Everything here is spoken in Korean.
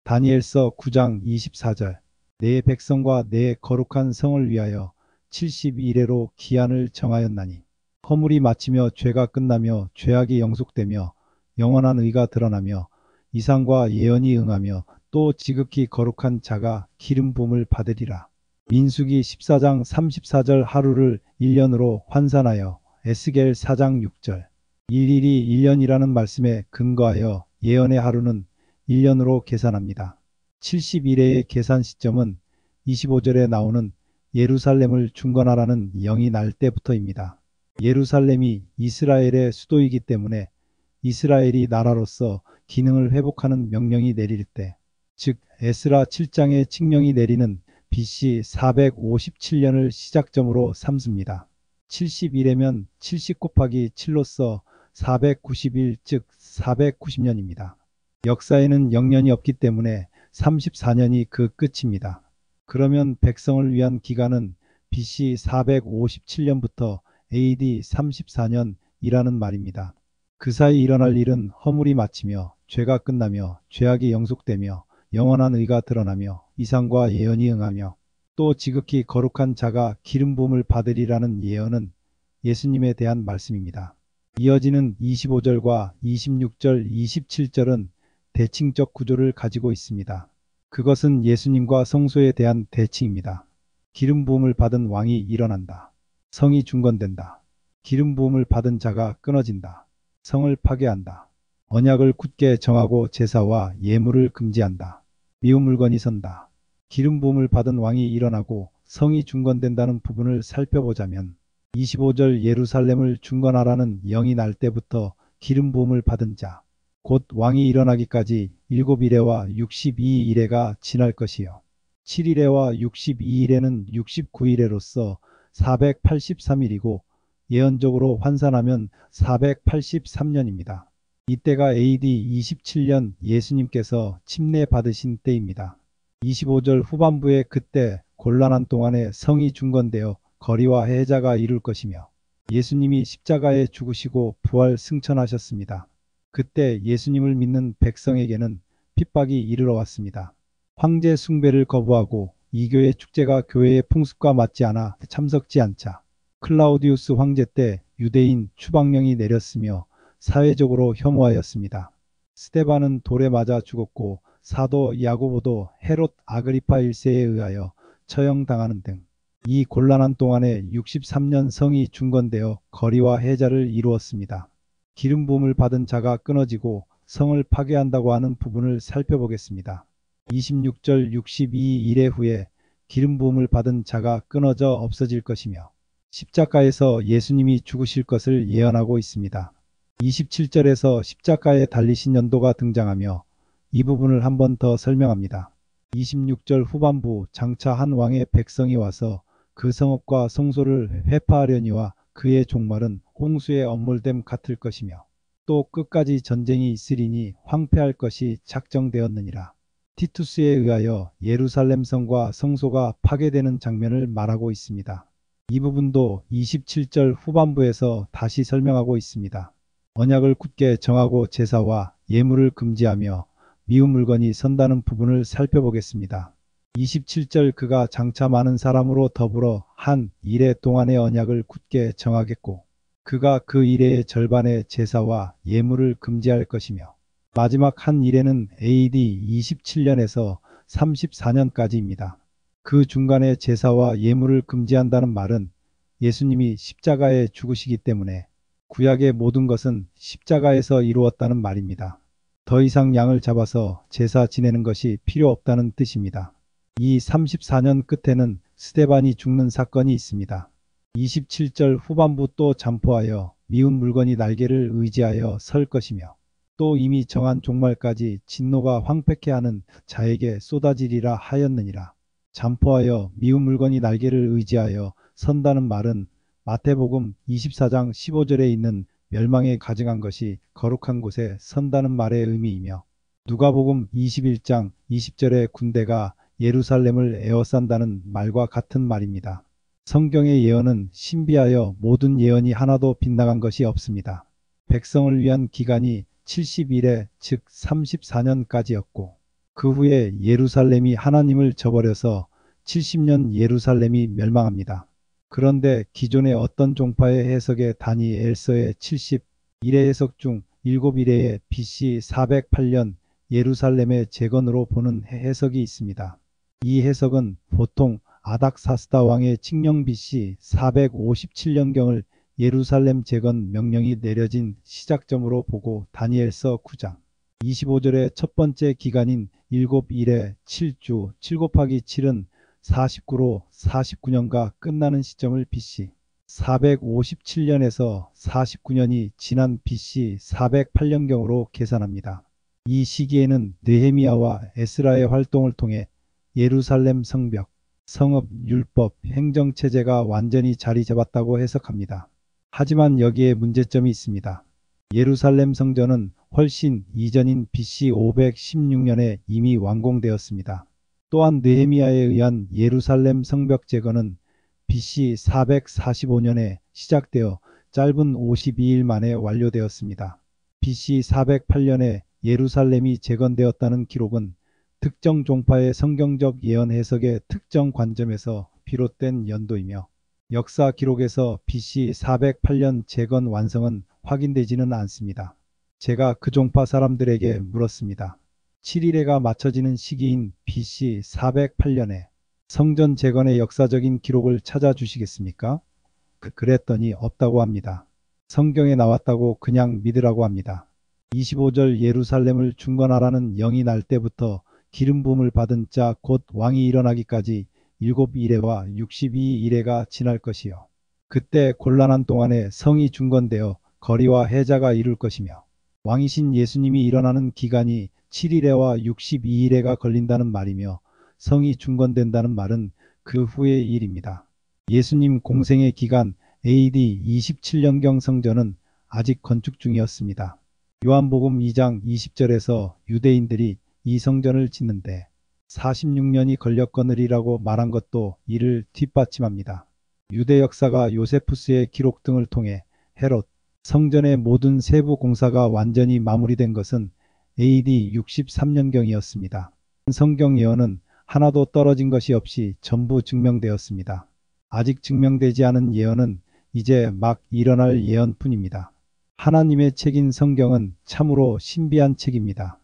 다니엘서 9장 24절. 내 백성과 내 거룩한 성을 위하여 70일에로 기한을 정하였나니 허물이 마치며 죄가 끝나며 죄악이 영속되며 영원한 의가 드러나며 이상과 예언이 응하며 또 지극히 거룩한 자가 기름 부음을 받으리라. 민수기 14장 34절. 하루를 1년으로 환산하여. 에스겔 4장 6절. 일일이 1년이라는 말씀에 근거하여 예언의 하루는 1년으로 계산합니다. 70일의 계산 시점은 25절에 나오는 예루살렘을 중건하라는 영이 날 때부터입니다. 예루살렘이 이스라엘의 수도이기 때문에 이스라엘이 나라로서 기능을 회복하는 명령이 내릴 때, 즉 에스라 7장의 칙령이 내리는 BC 457년을 시작점으로 삼습니다. 70일이면 70 곱하기 7로서 490일, 즉 490년입니다. 역사에는 0년이 없기 때문에 34년이 그 끝입니다. 그러면 백성을 위한 기간은 BC 457년부터 AD 34년이라는 말입니다. 그 사이 일어날 일은 허물이 마치며 죄가 끝나며 죄악이 영속되며 영원한 의가 드러나며 이상과 예언이 응하며 또 지극히 거룩한 자가 기름 부음을 받으리라는 예언은 예수님에 대한 말씀입니다. 이어지는 25절과 26절, 27절은 대칭적 구조를 가지고 있습니다. 그것은 예수님과 성소에 대한 대칭입니다. 기름 부음을 받은 왕이 일어난다. 성이 중건된다. 기름 부음을 받은 자가 끊어진다. 성을 파괴한다. 언약을 굳게 정하고 제사와 예물을 금지한다. 미운 물건이 선다. 기름 부음을 받은 왕이 일어나고 성이 중건된다는 부분을 살펴보자면 25절 예루살렘을 중건하라는 영이 날 때부터 기름 부음을 받은 자, 곧 왕이 일어나기까지 7일에와 62일에가 지날 것이요. 7일에와 62일에는 69일에로서 483일이고 예언적으로 환산하면 483년입니다. 이때가 AD 27년 예수님께서 침례 받으신 때입니다. 25절 후반부에 그때 곤란한 동안에 성이 중건되어 거리와 해자가 이룰 것이며 예수님이 십자가에 죽으시고 부활 승천하셨습니다. 그때 예수님을 믿는 백성에게는 핍박이 이르러 왔습니다. 황제 숭배를 거부하고 이교의 축제가 교회의 풍습과 맞지 않아 참석지 않자 클라우디우스 황제 때 유대인 추방령이 내렸으며 사회적으로 혐오하였습니다. 스데반은 돌에 맞아 죽었고 사도 야고보도 헤롯 아그리파 1세에 의하여 처형당하는 등 이 곤란한 동안에 63년 성이 중건되어 거리와 해자를 이루었습니다. 기름 부음을 받은 자가 끊어지고 성을 파괴한다고 하는 부분을 살펴보겠습니다. 26절 62일의 후에 기름 부음을 받은 자가 끊어져 없어질 것이며 십자가에서 예수님이 죽으실 것을 예언하고 있습니다. 27절에서 십자가에 달리신 연도가 등장하며 이 부분을 한 번 더 설명합니다. 26절 후반부 장차 한 왕의 백성이 와서 그 성읍과 성소를 회파하려니와 그의 종말은 홍수의 엄몰됨 같을 것이며 또 끝까지 전쟁이 있으리니 황폐할 것이 작정되었느니라. 티투스에 의하여 예루살렘 성과 성소가 파괴되는 장면을 말하고 있습니다. 이 부분도 27절 후반부에서 다시 설명하고 있습니다. 언약을 굳게 정하고 제사와 예물을 금지하며 미운 물건이 선다는 부분을 살펴보겠습니다. 27절 그가 장차 많은 사람으로 더불어 한 일해 동안의 언약을 굳게 정하겠고 그가 그 일해의 절반의 제사와 예물을 금지할 것이며 마지막 한 일해는 AD 27년에서 34년까지입니다. 그 중간에 제사와 예물을 금지한다는 말은 예수님이 십자가에 죽으시기 때문에 구약의 모든 것은 십자가에서 이루었다는 말입니다. 더 이상 양을 잡아서 제사 지내는 것이 필요 없다는 뜻입니다. 이 34년 끝에는 스데반이 죽는 사건이 있습니다. 27절 후반부 또 잠포하여 미운 물건이 날개를 의지하여 설 것이며 또 이미 정한 종말까지 진노가 황폐케 하는 자에게 쏟아지리라 하였느니라. 잠포하여 미운 물건이 날개를 의지하여 선다는 말은 마태복음 24장 15절에 있는 멸망에 가증한 것이 거룩한 곳에 선다는 말의 의미이며 누가복음 21장 20절의 군대가 예루살렘을 에워싼다는 말과 같은 말입니다. 성경의 예언은 신비하여 모든 예언이 하나도 빗나간 것이 없습니다. 백성을 위한 기간이 70일에 즉 34년까지였고 그 후에 예루살렘이 하나님을 저버려서 70년 예루살렘이 멸망합니다. 그런데 기존의 어떤 종파의 해석에 다니엘서의 71회 해석 중 7일에 BC 408년 예루살렘의 재건으로 보는 해석이 있습니다. 이 해석은 보통 아닥사스다 왕의 칙령 BC 457년경을 예루살렘 재건 명령이 내려진 시작점으로 보고 다니엘서 9장 25절의 첫 번째 기간인 7일에 7주 7 곱하기 7은 49로 49년가 끝나는 시점을 BC 457년에서 49년이 지난 BC 408년경으로 계산합니다. 이 시기에는 느헤미야와 에스라의 활동을 통해 예루살렘 성벽, 성읍, 율법, 행정체제가 완전히 자리 잡았다고 해석합니다. 하지만 여기에 문제점이 있습니다. 예루살렘 성전은 훨씬 이전인 BC 516년에 이미 완공되었습니다. 또한 느헤미야에 의한 예루살렘 성벽 재건은 BC 445년에 시작되어 짧은 52일 만에 완료되었습니다. BC 408년에 예루살렘이 재건되었다는 기록은 특정 종파의 성경적 예언 해석의 특정 관점에서 비롯된 연도이며 역사 기록에서 BC 408년 재건 완성은 확인되지는 않습니다. 제가 그 종파 사람들에게 물었습니다. 7일에가 맞춰지는 시기인 BC 408년에 성전 재건의 역사적인 기록을 찾아주시겠습니까? 그랬더니 없다고 합니다. 성경에 나왔다고 그냥 믿으라고 합니다. 25절 예루살렘을 중건하라는 영이 날 때부터 기름 부음을 받은 자 곧 왕이 일어나기까지 7일에와 62일에가 지날 것이요. 그때 곤란한 동안에 성이 중건되어 거리와 해자가 이룰 것이며 왕이신 예수님이 일어나는 기간이 7일에와 62일에가 걸린다는 말이며 성이 중건된다는 말은 그 후의 일입니다. 예수님 공생의 기간 AD 27년경 성전은 아직 건축 중이었습니다. 요한복음 2장 20절에서 유대인들이 이 성전을 짓는데 46년이 걸렸거늘이라고 말한 것도 이를 뒷받침합니다. 유대 역사가 요세푸스의 기록 등을 통해 헤롯, 성전의 모든 세부 공사가 완전히 마무리된 것은 AD 63년경이었습니다. 성경 예언은 하나도 떨어진 것이 없이 전부 증명되었습니다. 아직 증명되지 않은 예언은 이제 막 일어날 예언뿐입니다. 하나님의 책인 성경은 참으로 신비한 책입니다.